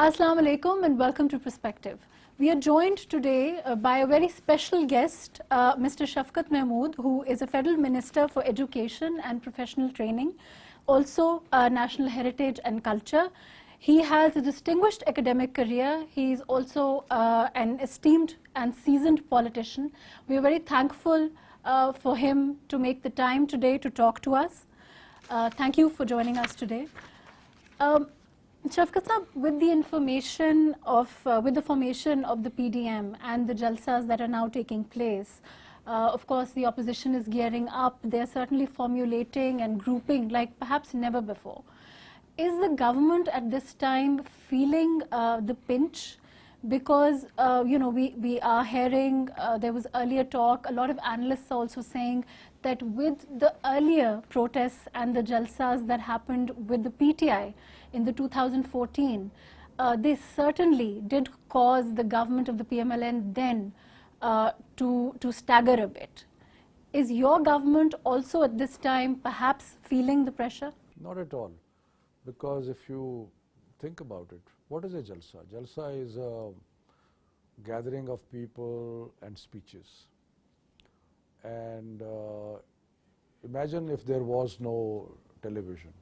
Assalamu alaikum and welcome to Perspective. We are joined today by a very special guest, Mr. Shafqat Mahmood, who is a Federal Minister for Education and Professional Training, also National Heritage and Culture. He has a distinguished academic career. He is also an esteemed and seasoned politician. We are very thankful for him to make the time today to talk to us. Thank you for joining us today. Shafqat Saab, with the information of, with the formation of the PDM and the Jalsas that are now taking place, of course the opposition is gearing up. They're certainly formulating and grouping like perhaps never before. Is the government at this time feeling the pinch? Because we are hearing, there was earlier talk, a lot of analysts also saying that with the earlier protests and the Jalsas that happened with the PTI in the 2014, they certainly did cause the government of the PMLN then to stagger a bit. Is your government also at this time perhaps feeling the pressure? Not at all, because if you think about it, what is a Jalsa? Jalsa is a gathering of people and speeches. And imagine if there was no television.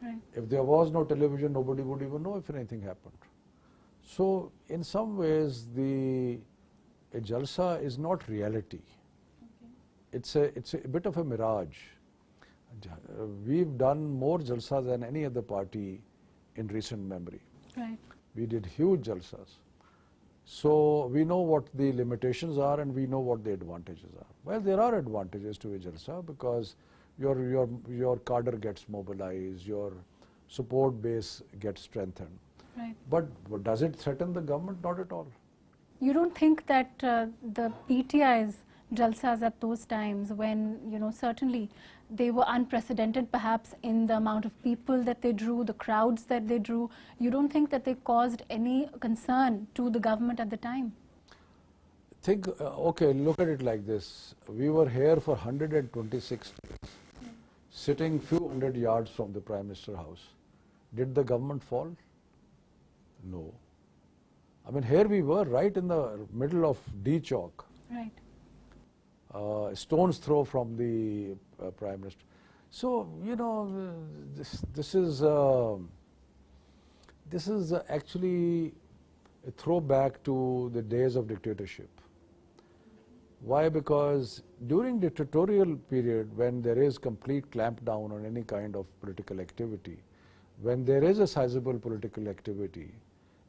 Right. If there was no television, nobody would even know if anything happened. So in some ways, a Jalsa is not reality. Okay. It's a bit of a mirage. We've done more Jalsas than any other party in recent memory. Right. We did huge Jalsas. So we know what the limitations are and we know what the advantages are. Well, there are advantages to a Jalsa because your cadre gets mobilized, your support base gets strengthened. Right. But does it threaten the government? Not at all. You don't think that the PTI's Jalsas at those times when, certainly they were unprecedented perhaps in the amount of people that they drew, the crowds that they drew, you don't think that they caused any concern to the government at the time? Think, okay, look at it like this. We were here for 126 days, sitting few hundred yards from the Prime Minister house. Did the government fall? No. I mean, here we were right in the middle of D Chowk. Right. Stone's throw from the Prime Minister. So, this is actually a throwback to the days of dictatorship. Why? Because during dictatorial period, when there is complete clampdown on any kind of political activity, when there is a sizable political activity,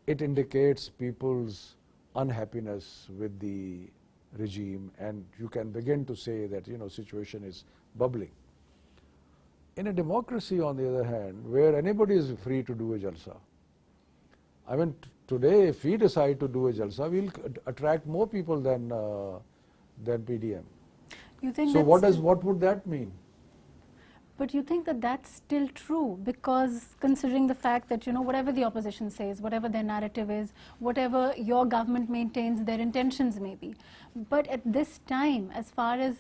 it indicates people's unhappiness with the regime, and you can begin to say that situation is bubbling. In a democracy, on the other hand, where anybody is free to do a Jalsa, I mean today if we decide to do a Jalsa, we'll attract more people than PDM. You think so what would that mean? But you think that that's still true because considering the fact that, whatever the opposition says, whatever their narrative is, whatever your government maintains their intentions may be. But at this time, as far as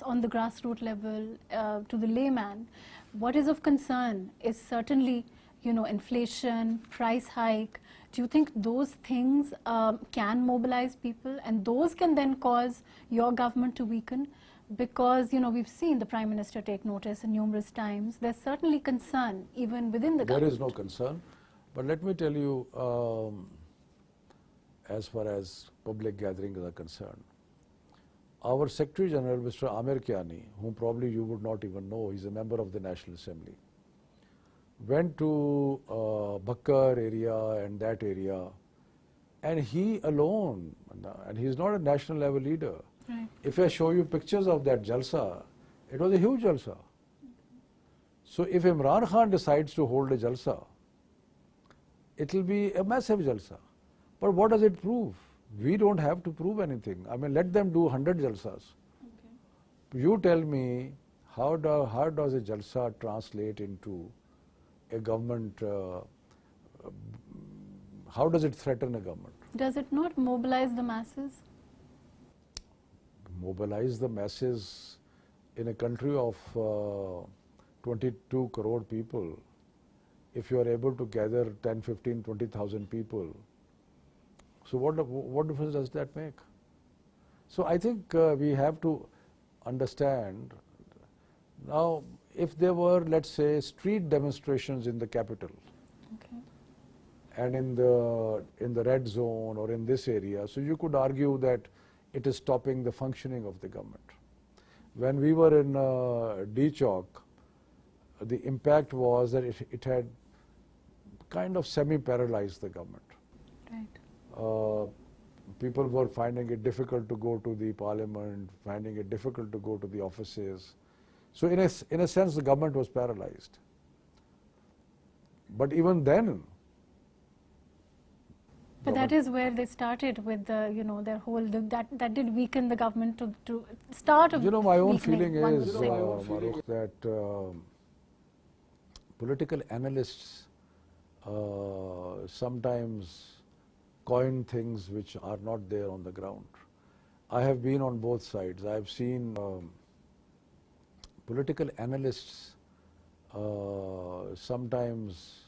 on the grassroots level, to the layman, what is of concern is certainly, inflation, price hike. Do you think those things can mobilize people and those can then cause your government to weaken? Because, we've seen the Prime Minister take notice numerous times. There's certainly concern even within the government. There is no concern. But let me tell you, as far as public gatherings are concerned, our Secretary General, Mr. Amir Kiani, whom probably you would not even know, he's a member of the National Assembly, went to Bakkar area and that area, and he alone, and he's not a national level leader. Right. If I show you pictures of that Jalsa, it was a huge Jalsa. So if Imran Khan decides to hold a Jalsa, it will be a massive Jalsa. But what does it prove? We don't have to prove anything. I mean, let them do 100 Jalsas. Okay. You tell me, how does a Jalsa translate into a government, how does it threaten a government? Does it not mobilize the masses? Mobilize the masses in a country of 22 crore people if you are able to gather 10, 15, 20,000 people, so what difference does that make? So I think we have to understand now, if there were, let's say, street demonstrations in the capital, Okay. and in the red zone or in this area, so you could argue that it is stopping the functioning of the government. When we were in D Chowk, the impact was that it had kind of semi-paralyzed the government. Right. People were finding it difficult to go to the parliament, finding it difficult to go to the offices. So in a sense, the government was paralyzed. But even then, But that is where they started with the, their whole, that did weaken the government to start of my own weakening, feeling one would is, say. Marukh, that political analysts sometimes coin things which are not there on the ground. I have been on both sides. I have seen political analysts sometimes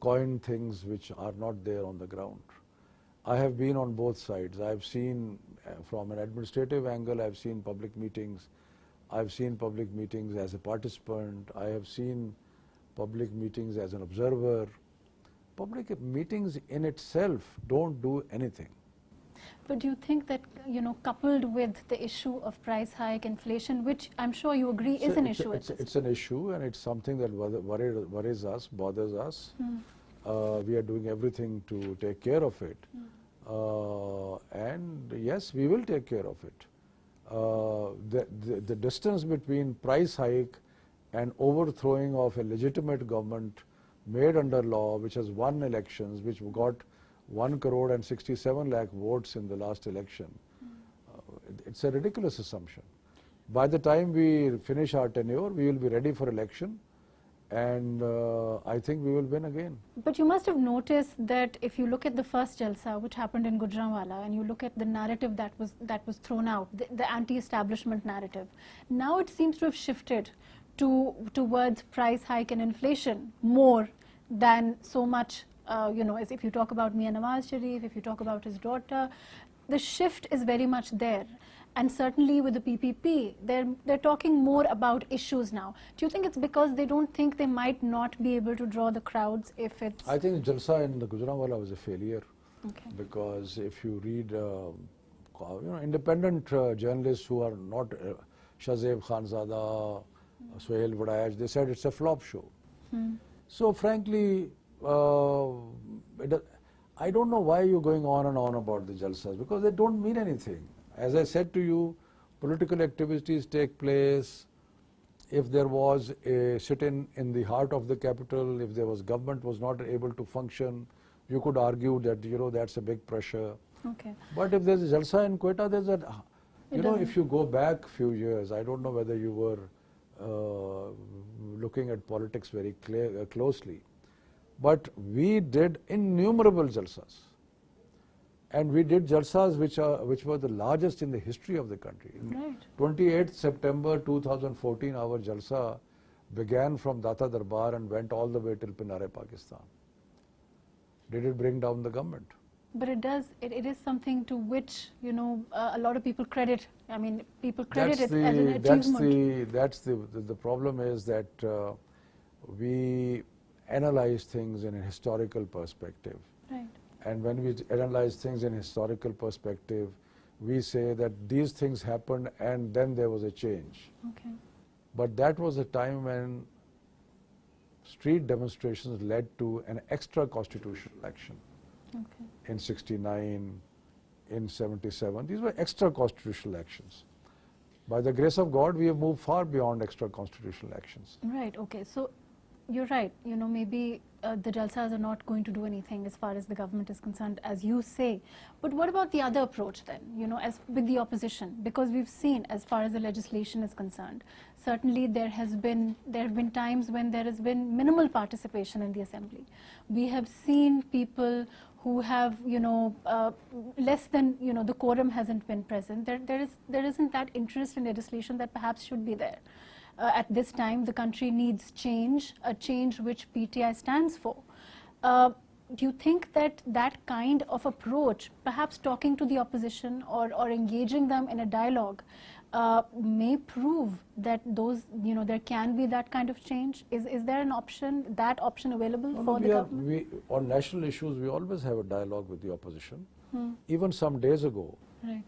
coin things which are not there on the ground. I have been on both sides. I have seen from an administrative angle, I have seen public meetings. I have seen public meetings as a participant. I have seen public meetings as an observer. Public meetings in itself don't do anything. But do you think that, coupled with the issue of price hike, inflation, which I'm sure you agree is an issue? It's an issue, and it's something that worries us, bothers us. We are doing everything to take care of it. And yes, we will take care of it. The distance between price hike and overthrowing of a legitimate government made under law, which has won elections, which got 1,67 lakh votes in the last election, it's a ridiculous assumption. By the time we finish our tenure, we will be ready for election, and I think we will win again. But you must have noticed that if you look at the first Jalsa, which happened in Gujranwala, and you look at the narrative that was thrown out, the anti-establishment narrative, now it seems to have shifted towards price hike and inflation more than so much, as if you talk about Mian Nawaz Sharif, if you talk about his daughter, the shift is very much there. And certainly with the PPP, they're talking more about issues now. Do you think it's because they don't think they might not be able to draw the crowds if it's... I think Jalsa in the Gujranwala was a failure. Okay. Because if you read independent journalists who are not Shahzeb Khanzada, Suhail Wadayaj, they said it's a flop show. So frankly, I don't know why you're going on and on about the Jalsas, because they don't mean anything. As I said to you, political activities take place. If there was a sit-in in the heart of the capital, if there was government was not able to function, you could argue that, that's a big pressure. Okay. But if there's a Jalsa in Quetta, there's a, if you go back a few years, I don't know whether you were looking at politics very closely, but we did innumerable Jalsas. And we did Jalsas which were the largest in the history of the country. Right. 28th September 2014, our Jalsa began from Data Darbar and went all the way till Pinare, Pakistan. Did it bring down the government? But it does. It is something to which a lot of people credit. I mean, people credit it as an achievement. That's the problem is that we analyze things in a historical perspective. Right. And when we analyze things in historical perspective, we say that these things happened and then there was a change. Okay. But that was a time when street demonstrations led to an extra constitutional election. Okay. In 69, in 77. These were extra constitutional elections. By the grace of God, we have moved far beyond extra constitutional elections. Right. Okay. So you're right. Maybe the Jalsas are not going to do anything as far as the government is concerned, as you say. But what about the other approach then, as with the opposition? Because we've seen, as far as the legislation is concerned, certainly there have been times when there has been minimal participation in the assembly. We have seen people who have, less than, the quorum hasn't been present. There isn't that interest in legislation that perhaps should be there. at this time the country needs change, a change which PTI stands for. Do you think that that kind of approach, perhaps talking to the opposition or engaging them in a dialogue, may prove that those, there can be that kind of change? Is there an option, that option available for the government? On national issues, we always have a dialogue with the opposition. Even some days ago, Right.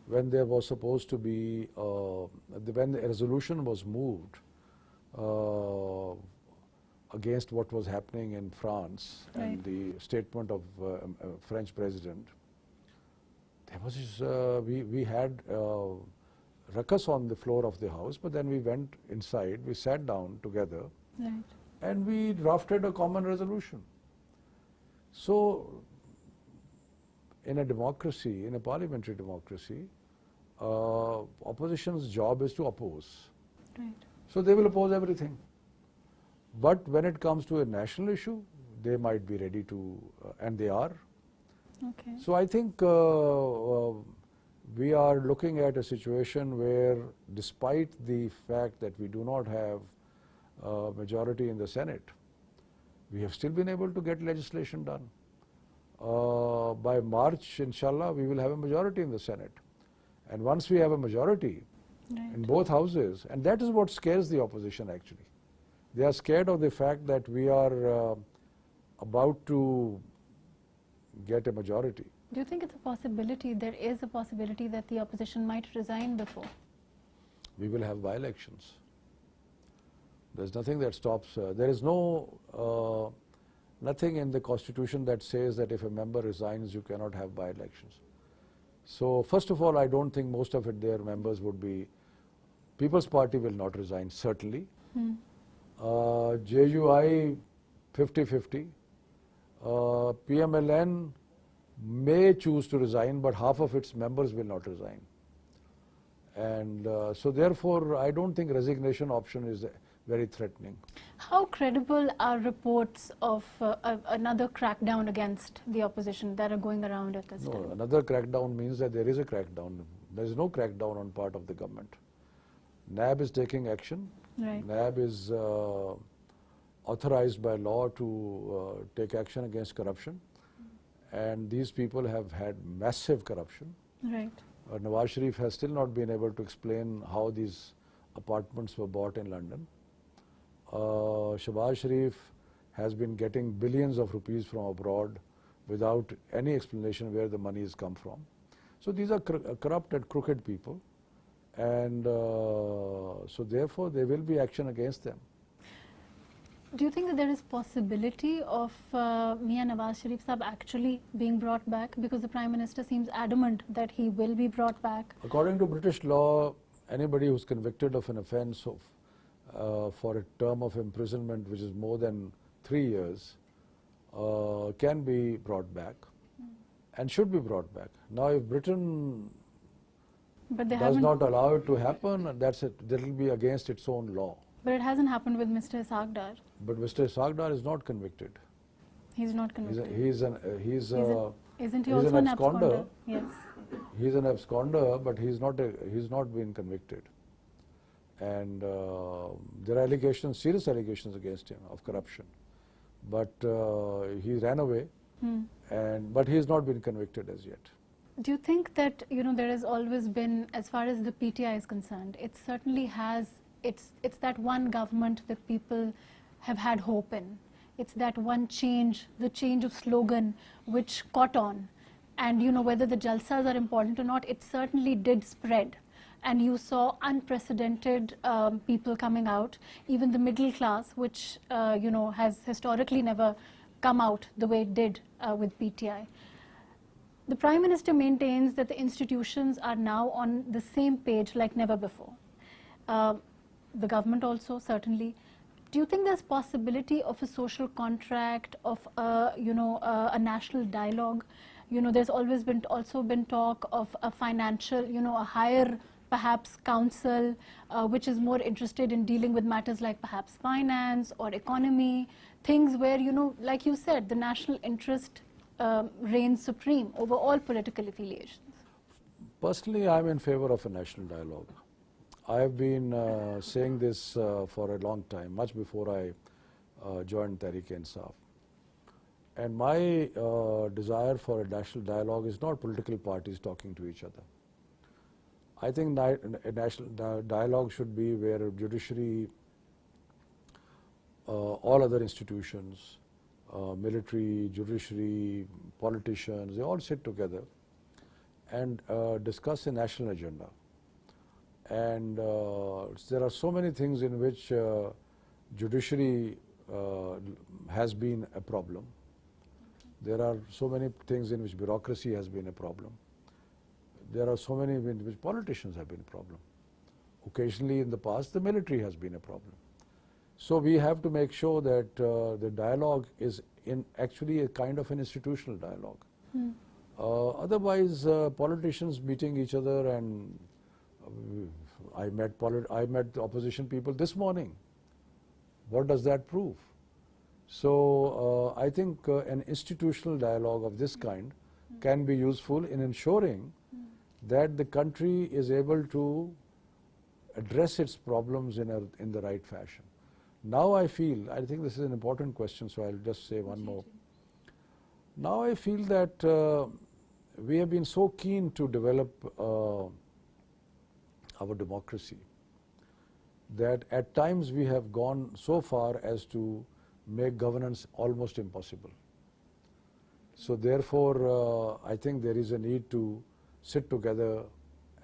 when there was supposed to be, when the resolution was moved against what was happening in France and the statement of French president, there was we had ruckus on the floor of the house, but then we went inside, we sat down together, Right. and we drafted a common resolution. So, in a democracy, in a parliamentary democracy, opposition's job is to oppose. Right. So they will oppose everything. But when it comes to a national issue, they might be ready to, and they are. Okay. So I think we are looking at a situation where, despite the fact that we do not have a majority in the Senate, we have still been able to get legislation done. By March, inshallah, we will have a majority in the Senate. And once we have a majority in both houses, and that is what scares the opposition actually. They are scared of the fact that we are about to get a majority. Do you think it's a possibility, there is a possibility that the opposition might resign before? We will have by-elections. There's nothing that stops. There is no nothing in the constitution that says that if a member resigns, you cannot have by-elections. So first of all, I don't think most of their members would be. People's Party will not resign, certainly. JUI 50-50. PMLN may choose to resign, but half of its members will not resign. And so therefore, I don't think resignation option is very threatening. How credible are reports of another crackdown against the opposition that are going around at this No, time? another crackdown means that there is a crackdown. There is no crackdown on part of the government. NAB is taking action. Right. NAB is authorized by law to take action against corruption. And these people have had massive corruption. Right. Nawaz Sharif has still not been able to explain how these apartments were bought in London. Shehbaz Sharif has been getting billions of rupees from abroad without any explanation where the money has come from. So these are corrupt and crooked people, and so therefore there will be action against them. Do you think that there is possibility of Mian Nawaz Sharif Sahab actually being brought back? Because the Prime Minister seems adamant that he will be brought back. According to British law, anybody who's convicted of an offence for a term of imprisonment which is more than 3 years can be brought back and should be brought back. Now, if Britain does not allow it to happen, that will be against its own law. But it hasn't happened with Mr. Ishaq Dar. But Mr. Ishaq Dar is not convicted. He's not convicted. He's Isn't he an also an absconder. absconder? Yes. He's an absconder, but he's not been convicted. And there are allegations, serious allegations against him of corruption. But he ran away, but he has not been convicted as yet. Do you think that, there has always been, as far as the PTI is concerned, it certainly has, it's that one government that people have had hope in. It's that one change, the change of slogan, which caught on. And, whether the Jalsas are important or not, it certainly did spread. And you saw unprecedented people coming out, even the middle class, which, has historically never come out the way it did with PTI. The Prime Minister maintains that the institutions are now on the same page like never before. The government also, certainly. Do you think there's possibility of a social contract, of a national dialogue? There's always been talk of a financial, a higher perhaps council which is more interested in dealing with matters like perhaps finance or economy, things where, like you said, the national interest reigns supreme over all political affiliations. Personally, I'm in favor of a national dialogue. I have been saying this for a long time, much before I joined Tehreek-e-Insaf. And my desire for a national dialogue is not political parties talking to each other. I think a national dialogue should be where judiciary, all other institutions, military, judiciary, politicians, they all sit together and discuss a national agenda. And there are so many things in which judiciary has been a problem. There are so many things in which bureaucracy has been a problem. There are so many in which politicians have been a problem. Occasionally in the past, the military has been a problem. So we have to make sure that the dialogue is actually a kind of an institutional dialogue. Otherwise, politicians meeting each other, and I met the opposition people this morning. What does that prove? So I think an institutional dialogue of this kind can be useful in ensuring that the country is able to address its problems in the right fashion. Now I think this is an important question, so I'll just say one more. Now I feel that we have been so keen to develop our democracy that at times we have gone so far as to make governance almost impossible. So therefore, I think there is a need to sit together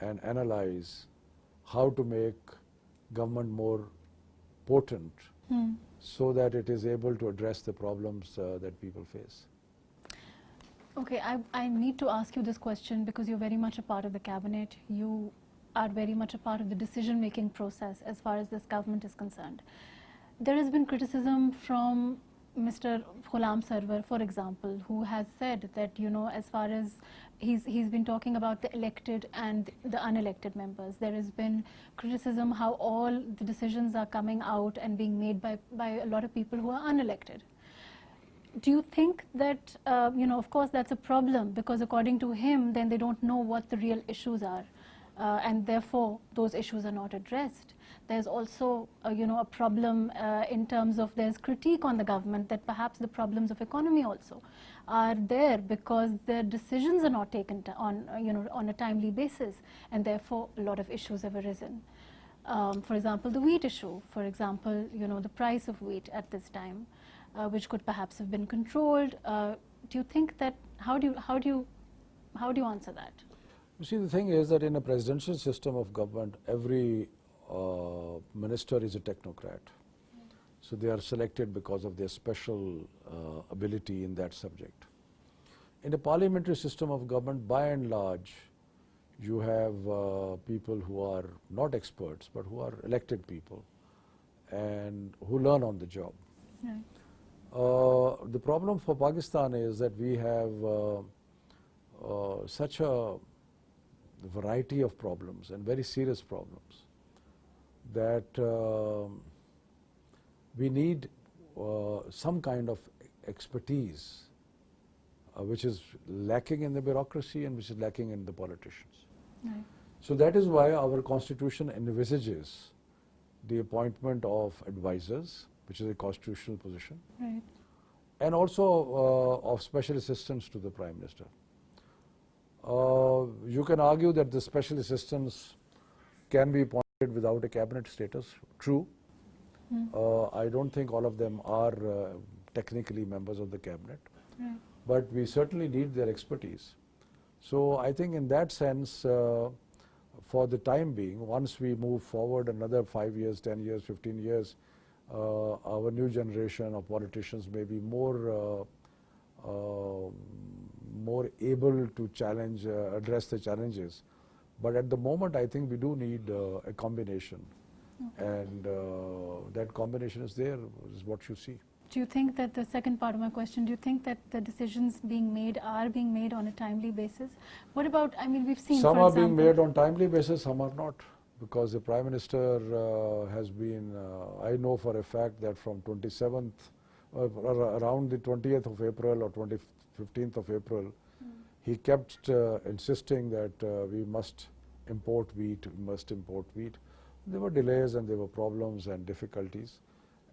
and analyze how to make government more potent so that it is able to address the problems that people face. Okay, I need to ask you this question because you're very much a part of the cabinet. You are very much a part of the decision-making process as far as this government is concerned. There has been criticism from Mr. Ghulam Sarwar, for example, who has said that, you know, as far as he's been talking about the elected and the unelected members, there has been criticism how all the decisions are coming out and being made by a lot of people who are unelected. Do you think that, you know, of course that's a problem, because according to him, then they don't know what the real issues are, and therefore those issues are not addressed. There's also, you know, a problem in terms of there's critique on the government that perhaps the problems of economy also are there because their decisions are not taken on, you know, on a timely basis, and therefore a lot of issues have arisen. For example, the wheat issue, for example, you know, the price of wheat at this time, which could perhaps have been controlled. Do you think that, how do you answer that? You see, the thing is that in a presidential system of government, every minister is a technocrat. So they are selected because of their special ability in that subject. In a parliamentary system of government, by and large, you have people who are not experts, but who are elected people and who learn on the job. Right. The problem for Pakistan is that we have such a variety of problems and very serious problems that we need some kind of expertise which is lacking in the bureaucracy and which is lacking in the politicians. Right. So that is why our constitution envisages the appointment of advisors, which is a constitutional position, Right. and also of special assistants to the Prime Minister. You can argue that the special assistants can be appointed without a cabinet status. True. I don't think all of them are technically members of the cabinet, Right. but we certainly need their expertise. So I think in that sense, for the time being, once we move forward another 5 years, 10 years, 15 years, our new generation of politicians may be more able to challenge, address the challenges. But at the moment, I think we do need a combination. Okay. And that combination is there, is what you see. Do you think that, the second part of my question, do you think that the decisions being made are being made on a timely basis? What about, I mean, we've seen, some for are example, being made on timely basis, some are not. Because the Prime Minister has been, I know for a fact that from 27th, around the 20th of April or 15th of April, he kept insisting that we must import wheat, There were delays and there were problems and difficulties,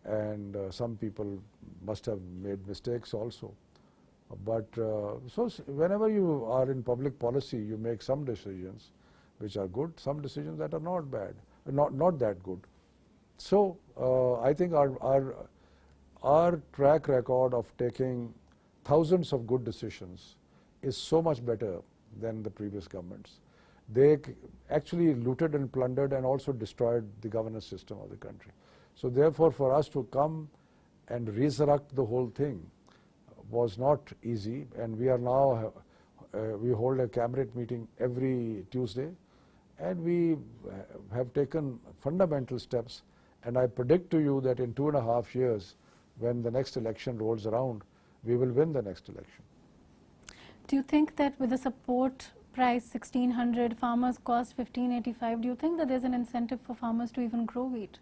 and some people must have made mistakes also. But whenever you are in public policy, you make some decisions which are good, some decisions that are not bad, not that good. So I think our track record of taking thousands of good decisions is so much better than the previous governments. They actually looted and plundered and also destroyed the governance system of the country. So therefore, for us to come and resurrect the whole thing was not easy, and we are now, we hold a cabinet meeting every Tuesday, and we have taken fundamental steps, and I predict to you that in 2.5 years, when the next election rolls around, we will win the next election. Do you think that with the support price 1600, farmers cost 1585, do you think that there's an incentive for farmers to even grow wheat?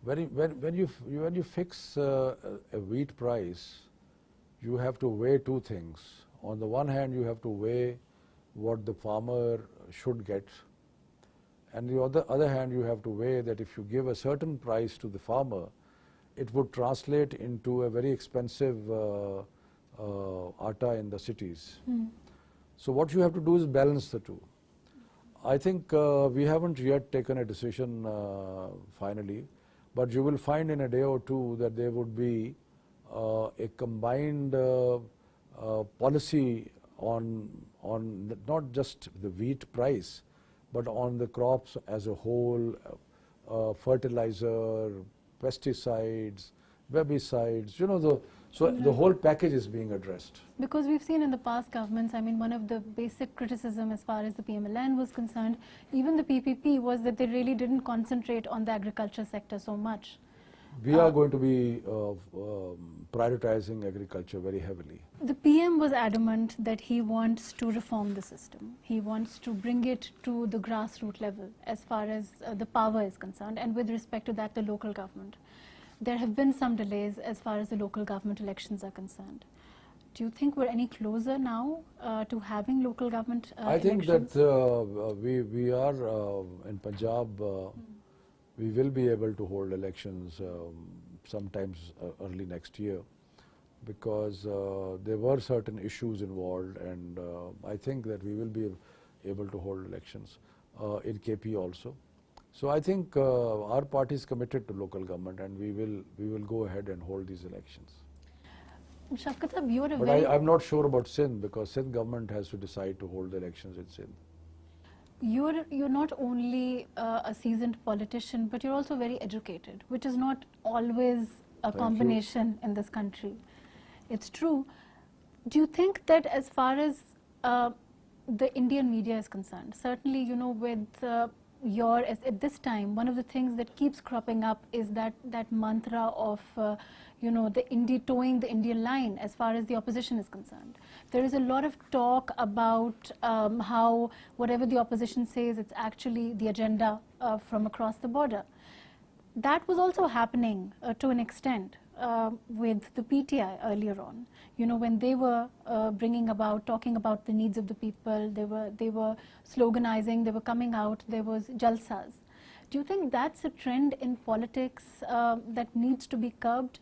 When you fix a wheat price, you have to weigh two things. On the one hand, you have to weigh what the farmer should get, and the other hand, you have to weigh that if you give a certain price to the farmer, it would translate into a very expensive atta in the cities. So what you have to do is balance the two. I think we haven't yet taken a decision finally, but you will find in a day or two that there would be a combined policy on not just the wheat price, but on the crops as a whole, fertilizer, pesticides, werbicides, the whole package is being addressed. Because we've seen in the past governments, I mean, one of the basic criticism as far as the PMLN was concerned, even the PPP, was that they really didn't concentrate on the agriculture sector so much. We are going to be prioritizing agriculture very heavily. The PM was adamant that he wants to reform the system. He wants to bring it to the grassroots level as far as the power is concerned, and with respect to that, the local government. There have been some delays as far as the local government elections are concerned. Do you think we're any closer now to having local government I think elections? that we are in Punjab, we will be able to hold elections sometimes early next year, because there were certain issues involved, and I think that we will be able to hold elections in KP also. So I think our party is committed to local government, and we will go ahead and hold these elections. Shafqat Sahab, you're a But very... I'm not sure about Sindh, because Sindh government has to decide to hold the elections in Sindh. You're not only a seasoned politician, but you're also very educated, which is not always a combination in this country. It's true. Do you think that as far as the Indian media is concerned, certainly, with at this time, one of the things that keeps cropping up is that mantra of, towing the Indian line as far as the opposition is concerned. There is a lot of talk about how whatever the opposition says, it's actually the agenda from across the border. That was also happening to an extent with the PTI earlier on. When they were talking about the needs of the people, they were sloganizing, they were coming out, there was jalsas. Do you think that's a trend in politics that needs to be curbed?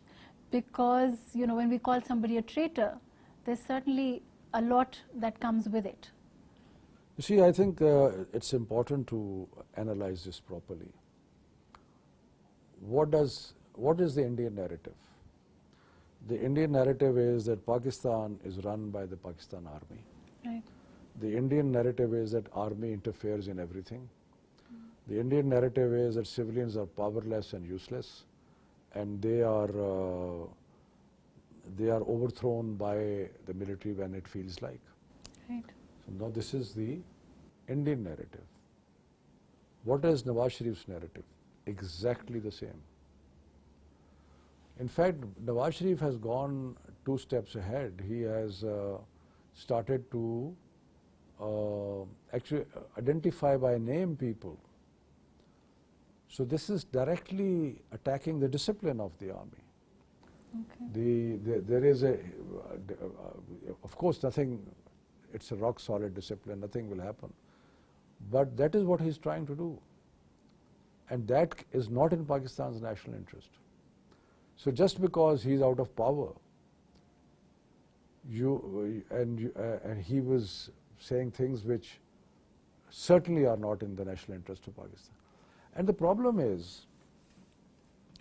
Because, when we call somebody a traitor, there's certainly a lot that comes with it. You see, I think it's important to analyze this properly. What is the Indian narrative? The Indian narrative is that Pakistan is run by the Pakistan army. Right. The Indian narrative is that army interferes in everything. The Indian narrative is that civilians are powerless and useless, and they are overthrown by the military when it feels like. Right. So now this is the Indian narrative. What is Nawaz Sharif's narrative? Exactly the same. In fact, Nawaz Sharif has gone 2 steps ahead. He has started to actually identify by name people. So this is directly attacking the discipline of the army. Okay. There is of course nothing, it's a rock solid discipline, nothing will happen. But that is what he's trying to do. And that is not in Pakistan's national interest. So just because he's out of power, and he was saying things which certainly are not in the national interest of Pakistan. And the problem is,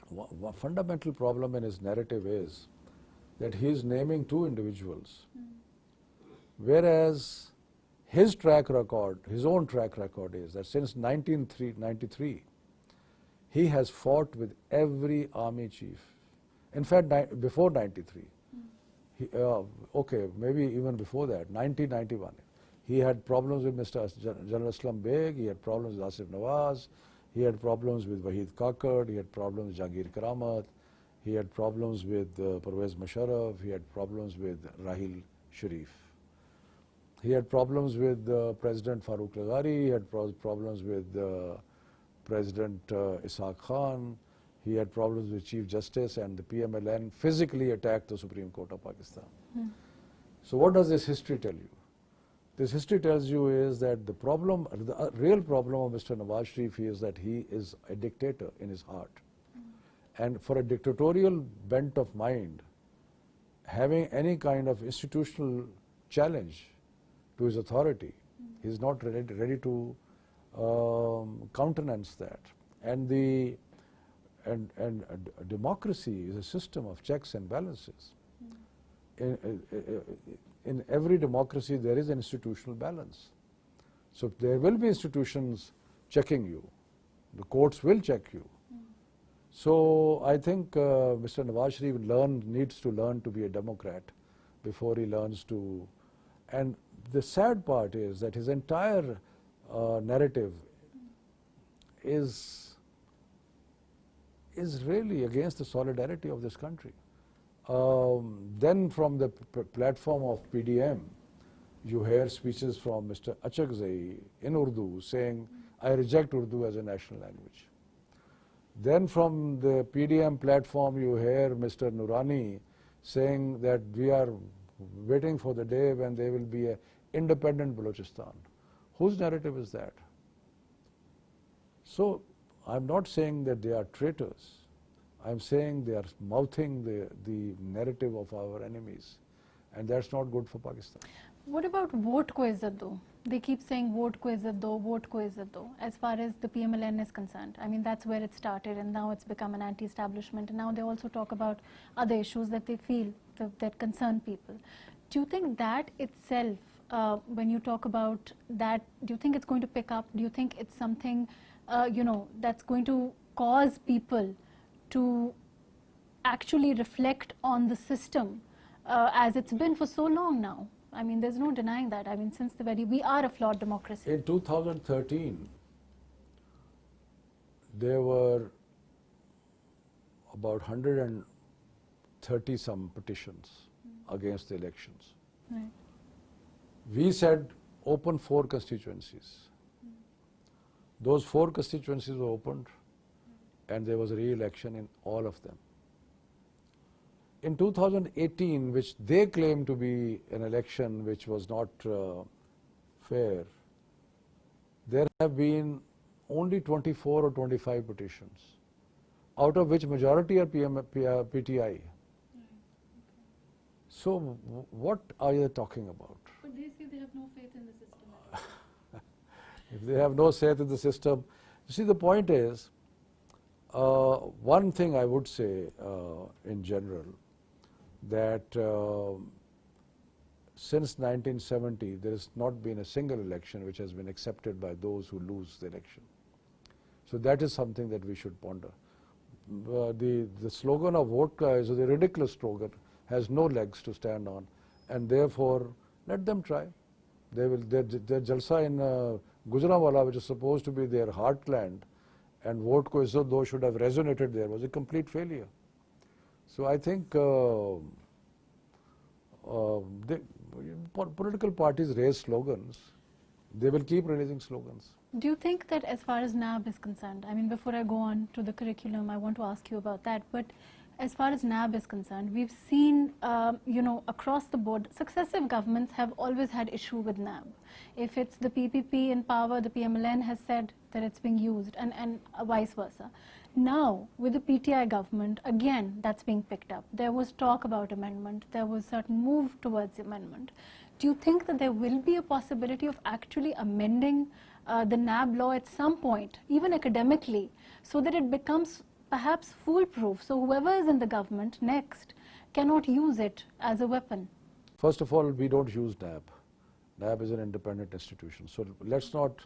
one fundamental problem in his narrative is that he is naming two individuals, whereas his track record, his own track record is that since 1993, he has fought with every army chief. In fact, before 93, okay, maybe even before that, 1991, he had problems with Mr. General Aslam Beg, he had problems with Asif Nawaz, he had problems with Wahid Kakad, he had problems with Jahangir Karamat, he had problems with Pervez Musharraf, he had problems with Rahil Sharif. He had problems with President Farooq Laghari, he had problems with President Ishaq Khan, he had problems with Chief Justice, and the PMLN physically attacked the Supreme Court of Pakistan. So what does this history tell you? This history tells you is that the problem, the real problem of Mr. Nawaz Sharif is that he is a dictator in his heart. And for a dictatorial bent of mind, having any kind of institutional challenge to his authority, he is not ready to countenance that. And a democracy is a system of checks and balances. In every democracy, there is an institutional balance. So there will be institutions checking you. The courts will check you. So I think Mr. Nawaz Sharif needs to learn to be a democrat before he learns to. And the sad part is that his entire narrative is really against the solidarity of this country. Then from the platform of PDM, you hear speeches from Mr. Achakzai in Urdu saying, I reject Urdu as a national language. Then from the PDM platform, you hear Mr. Noorani saying that we are waiting for the day when there will be an independent Balochistan. Whose narrative is that? So I'm not saying that they are traitors. I'm saying they are mouthing the narrative of our enemies, and that's not good for Pakistan. What about vote ko izzat do? They keep saying vote ko izzat do, vote ko izzat do, as far as the PMLN is concerned. I mean, that's where it started, and now it's become an anti-establishment, and now they also talk about other issues that they feel that concern people. Do you think that itself, when you talk about that, do you think it's going to pick up? Do you think it's something, that's going to cause people to actually reflect on the system as it's been for so long now? I mean, there's no denying that. I mean, since we are a flawed democracy. In 2013, there were about 130 some petitions against the elections. Right. We said open 4 constituencies. Those 4 constituencies were opened, and there was a re-election in all of them. In 2018, which they claim to be an election which was not fair, there have been only 24 or 25 petitions, out of which majority are PTI. So what are they talking about? But they say they have no faith in the system. If they have no faith in the system, you see, the point is, one thing I would say in general, that since 1970, there has not been a single election which has been accepted by those who lose the election. So that is something that we should ponder. The slogan of vote ka is a ridiculous slogan, has no legs to stand on, and therefore let them try. Their Jalsa in Gujranwala, which is supposed to be their heartland, and vote ko izzat do should have resonated there, was a complete failure. So I think political parties raise slogans. They will keep releasing slogans. Do you think that as far as NAB is concerned, I mean, before I go on to the curriculum, I want to ask you about that, but As far as NAB is concerned, we've seen, across the board, successive governments have always had issue with NAB. If it's the PPP in power, the PMLN has said that it's being used, and vice versa. Now, with the PTI government, again, that's being picked up. There was talk about amendment. There was certain move towards amendment. Do you think that there will be a possibility of actually amending the NAB law at some point, even academically, so that it becomes perhaps foolproof, so whoever is in the government next cannot use it as a weapon? First of all, we don't use NAB. NAB is an independent institution. So let's not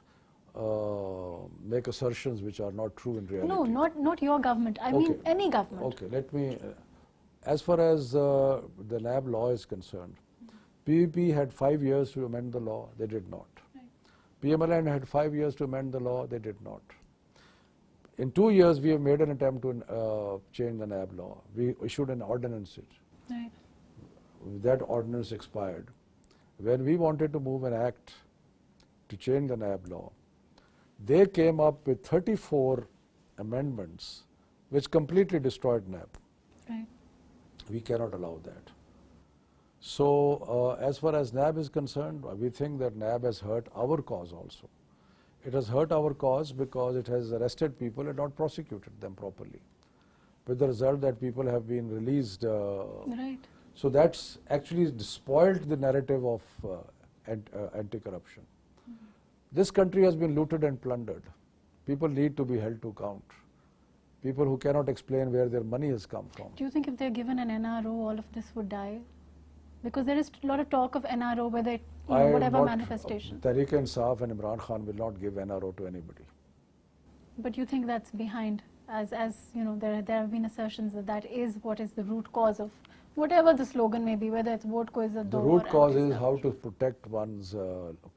make assertions which are not true in reality. No, not your government. I mean any government. Okay, let me, as far as the NAB law is concerned, PPP had 5 years to amend the law, they did not. Right. PMLN had 5 years to amend the law, they did not. In 2 years, we have made an attempt to change the NAB law. We issued an ordinance. Right. That ordinance expired. When we wanted to move an act to change the NAB law, they came up with 34 amendments which completely destroyed NAB. Right. We cannot allow that. So as far as NAB is concerned, we think that NAB has hurt our cause also. It has hurt our cause because it has arrested people and not prosecuted them properly, with the result that people have been released. Right. So that's actually spoiled the narrative of anti-corruption. This country has been looted and plundered. People need to be held to account. People who cannot explain where their money has come from. Do you think if they're given an NRO, all of this would die? Because there is a lot of talk of NRO, whether it, whatever manifestation. Tehreek-e-Insaf and Imran Khan will not give NRO to anybody. But you think that's behind, as there have been assertions that that is what is the root cause of whatever the slogan may be, whether it's vote ko izzat do. The root cause is how to protect one's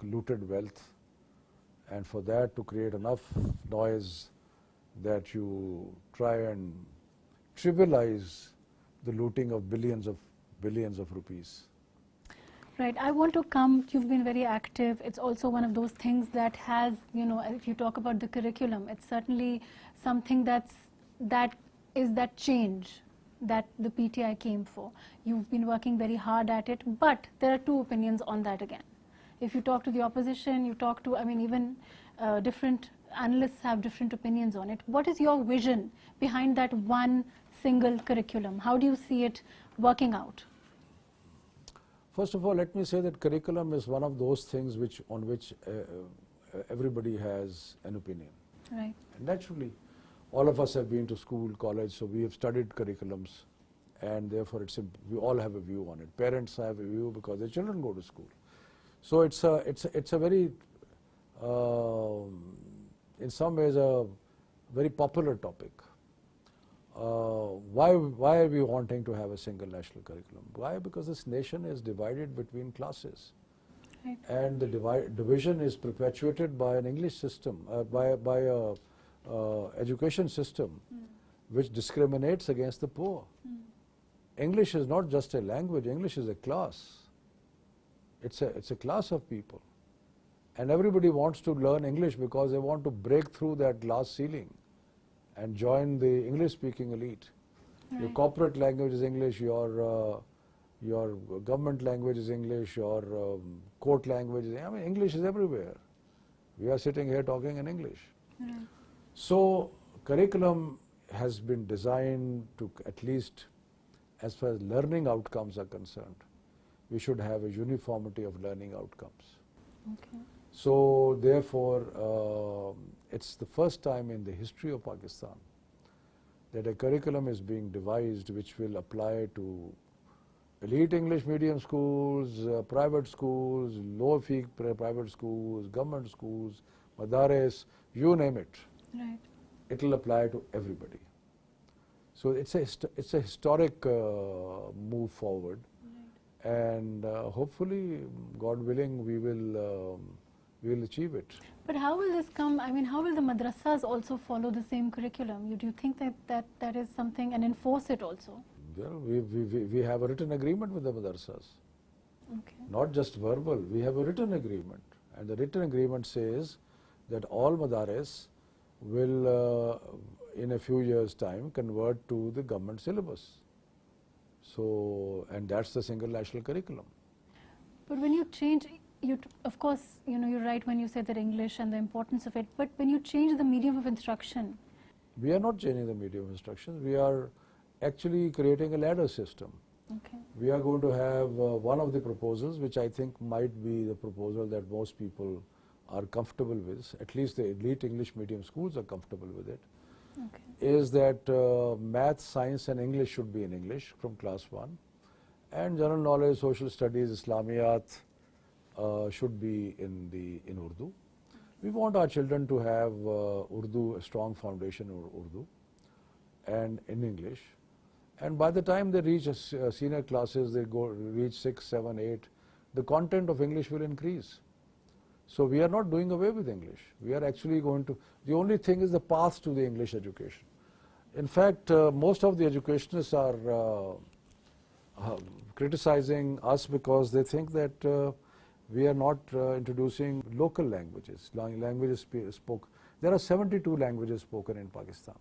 looted wealth, and for that to create enough noise that you try and trivialize the looting of billions of rupees. Right. I want to come, you've been very active. It's also one of those things that has, if you talk about the curriculum, it's certainly something that is that change that the PTI came for. You've been working very hard at it, but there are two opinions on that again. If you talk to the opposition, you talk to, even different analysts have different opinions on it. What is your vision behind that one single curriculum? How do you see it working out? First of all, let me say that curriculum is one of those things on which everybody has an opinion. Right. And naturally, all of us have been to school, college, so we have studied curriculums, and therefore we all have a view on it. Parents have a view because their children go to school. So it's a very, in some ways, a very popular topic. Why are we wanting to have a single national curriculum? Why? Because this nation is divided between classes. Right. And the division is perpetuated by an English system, by a education system which discriminates against the poor. English is not just a language, English is a class. It's a class of people. And everybody wants to learn English because they want to break through that glass ceiling and join the English-speaking elite. Right. Your corporate language is English, your government language is English, your court language is, English is everywhere. We are sitting here talking in English. Right. So curriculum has been designed to, at least as far as learning outcomes are concerned, we should have a uniformity of learning outcomes. Okay. So therefore, it's the first time in the history of Pakistan that a curriculum is being devised which will apply to elite English medium schools, private schools, low fee private schools, government schools, madaris, you name it. Right. It will apply to everybody. So it's a historic move forward, Right. and hopefully, God willing, we will achieve it. But how will this come, how will the madrasas also follow the same curriculum? Do you think that is something, and enforce it also? Well, we have a written agreement with the madrasas. Okay. Not just verbal, we have a written agreement. And the written agreement says that all madaris will in a few years' time convert to the government syllabus. So, and that's the single national curriculum. But when you change, of course, you're right when you say that English and the importance of it, but when you change the medium of instruction. We are not changing the medium of instruction. We are actually creating a ladder system. Okay. We are going to have one of the proposals, which I think might be the proposal that most people are comfortable with, at least the elite English medium schools are comfortable with it, Okay. is that math, science and English should be in English from class 1, and general knowledge, social studies, Islamiyat should be in Urdu. We want our children to have Urdu, a strong foundation in Urdu and in English. And by the time they reach senior classes, they reach 6, 7, 8, the content of English will increase. So we are not doing away with English. We are actually going to, the only thing is the path to the English education. In fact, most of the educationists are criticizing us because they think that we are not introducing local languages, languages spoken. There are 72 languages spoken in Pakistan.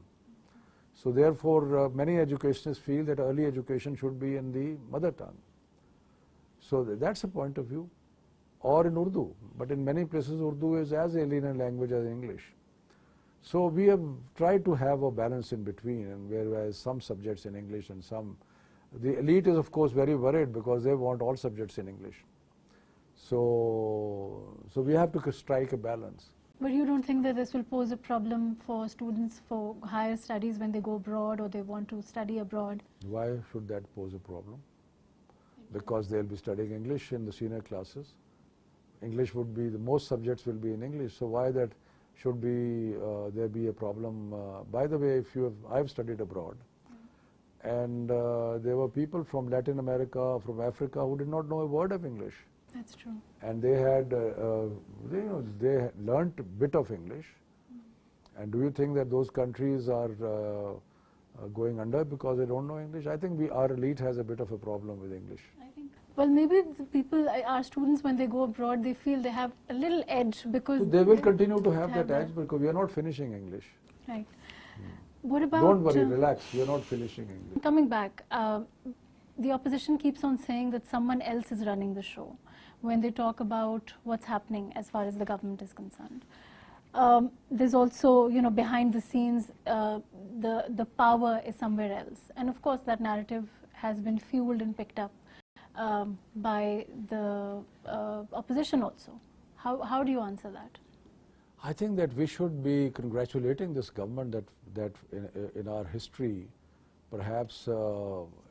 So therefore, many educationists feel that early education should be in the mother tongue. So that's a point of view. Or in Urdu, but in many places Urdu is as alien a language as English. So we have tried to have a balance in between, and whereas some subjects in English and some, the elite is of course very worried because they want all subjects in English. So we have to strike a balance. But you don't think that this will pose a problem for students for higher studies when they go abroad or they want to study abroad? Why should that pose a problem? Because they'll be studying English in the senior classes. English would be, the most subjects will be in English, so why that should be, there be a problem? By the way, I've studied abroad, and there were people from Latin America, from Africa, who did not know a word of English. That's true. And they had, they learnt a bit of English. And do you think that those countries are going under because they don't know English? I think our elite has a bit of a problem with English. Well, maybe the people, our students, when they go abroad, they feel they have a little edge because... So they will continue to have that edge because we are not finishing English. Right. What about... Don't worry, relax, we are not finishing English. Coming back, the opposition keeps on saying that someone else is running the show when they talk about what's happening as far as the government is concerned. There's also, behind the scenes, the power is somewhere else. And of course, that narrative has been fueled and picked up by the opposition also. How do you answer that? I think that we should be congratulating this government that in our history, perhaps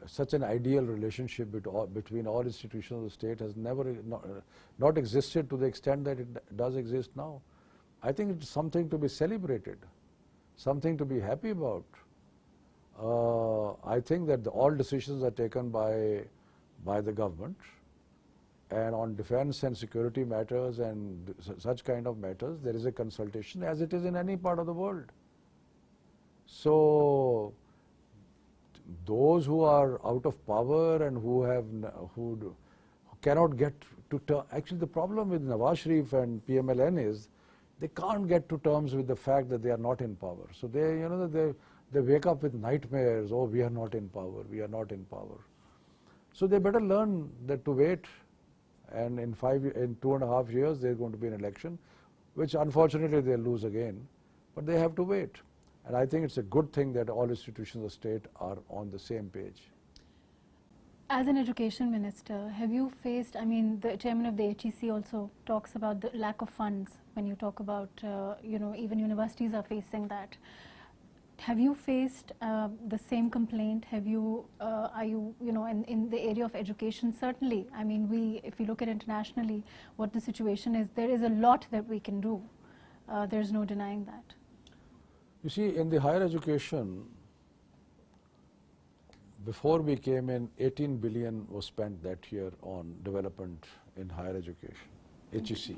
such an ideal relationship between all institutions of the state has never not existed to the extent that it does exist now. I think it's something to be celebrated, something to be happy about. I think that all decisions are taken by the government, and on defense and security matters and such kind of matters, there is a consultation as it is in any part of the world. So those who are out of power and who cannot get to terms, actually the problem with Nawaz Sharif and PMLN is they can't get to terms with the fact that they are not in power. So they wake up with nightmares, oh, we are not in power, we are not in power. So they better learn that to wait, and in 2.5 years there's going to be an election, which unfortunately they'll lose again, but they have to wait. And I think it's a good thing that all institutions of state are on the same page. As an education minister, have you faced, I mean, the chairman of the HEC also talks about the lack of funds when you talk about, even universities are facing that. Have you faced the same complaint? Are you, in the area of education? Certainly, I mean, if we look at internationally what the situation is, there is a lot that we can do. There's no denying that. You see, in the higher education, before we came in, 18 billion was spent that year on development in higher education, HEC.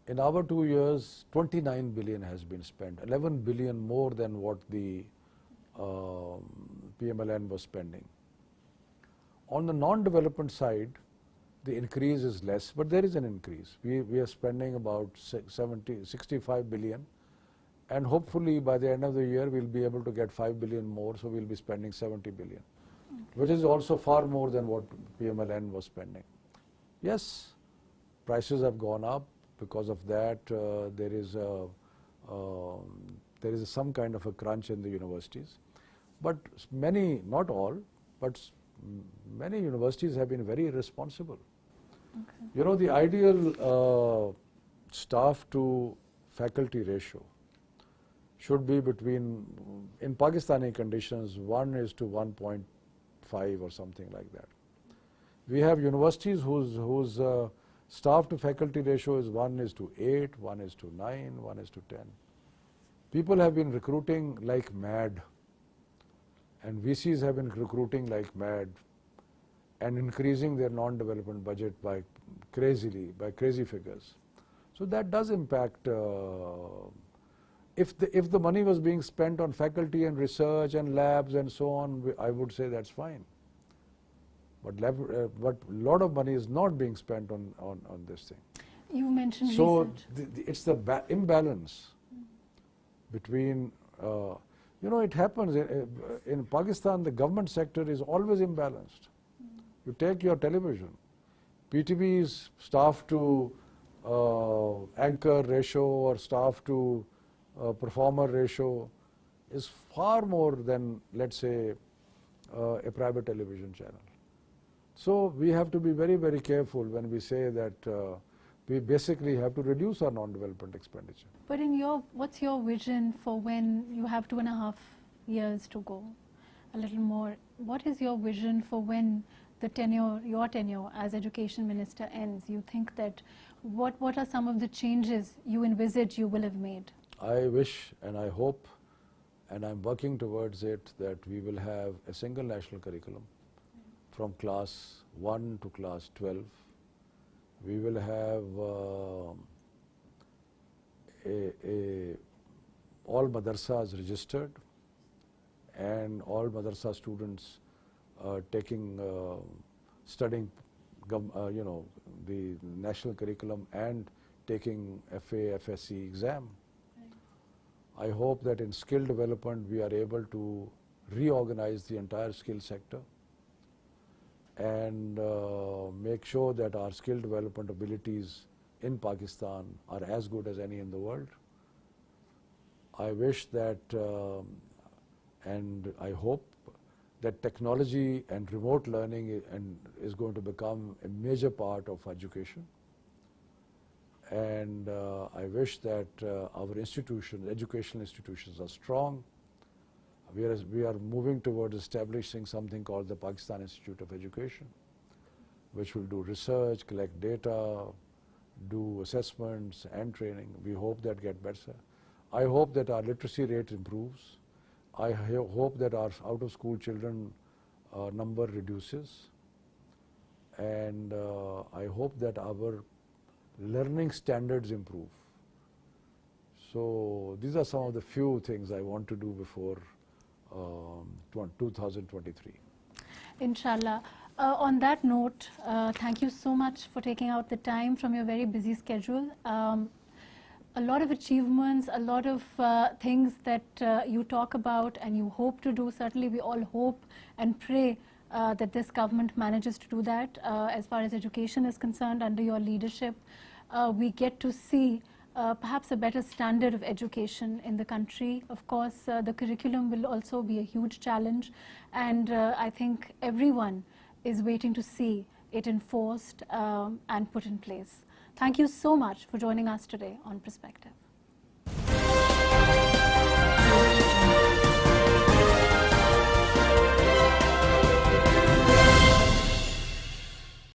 In our 2 years, 29 billion has been spent, 11 billion more than what the PMLN was spending. On the non-development side, the increase is less, but there is an increase. We are spending about 65 billion and hopefully by the end of the year we'll be able to get 5 billion more, so we'll be spending 70 billion, which is also far more than what PMLN was spending. Yes, prices have gone up. Because of that, there is some kind of a crunch in the universities. But many, not all, but many universities have been very responsible. Okay. You know, the ideal staff to faculty ratio should be between, in Pakistani conditions, 1:1.5 or something like that. We have universities whose staff to faculty ratio is 1:8, 1:9, 1:10. People have been recruiting like mad, and VCs have been recruiting like mad and increasing their non-development budget by crazy figures. So that does impact. If the money was being spent on faculty and research and labs and so on, I would say that's fine. But a lot of money is not being spent on this thing. You mentioned so research. it's the imbalance between, it happens in Pakistan, the government sector is always imbalanced. You take your television, PTV's staff to anchor ratio or staff to performer ratio is far more than, let's say, a private television channel. So we have to be very, very careful when we say that we basically have to reduce our non-development expenditure. But what's your vision for when you have 2.5 years to go, a little more? What is your vision for when your tenure as education minister ends? You think that what are some of the changes you envisage you will have made? I wish and I hope, and I'm working towards it, that we will have a single national curriculum from class 1 to class 12. We will have all madrasas registered and all madrasa students studying the national curriculum and taking FA, FSC exam. I hope that in skill development we are able to reorganize the entire skill sector and make sure that our skill development abilities in Pakistan are as good as any in the world. I wish that and I hope that technology and remote learning is going to become a major part of education. And I wish that our educational institutions are strong. We are moving towards establishing something called the Pakistan Institute of Education, which will do research, collect data, do assessments and training. We hope that get better. I hope that our literacy rate improves. I hope that our out-of-school children number reduces. And I hope that our learning standards improve. So these are some of the few things I want to do before 2023. Inshallah. On that note, thank you so much for taking out the time from your very busy schedule. A lot of achievements, a lot of things that you talk about and you hope to do. Certainly we all hope and pray that this government manages to do that. As far as education is concerned, under your leadership, we get to see perhaps a better standard of education in the country. Of course, the curriculum will also be a huge challenge, and I think everyone is waiting to see it enforced and put in place. Thank you so much for joining us today on Perspective.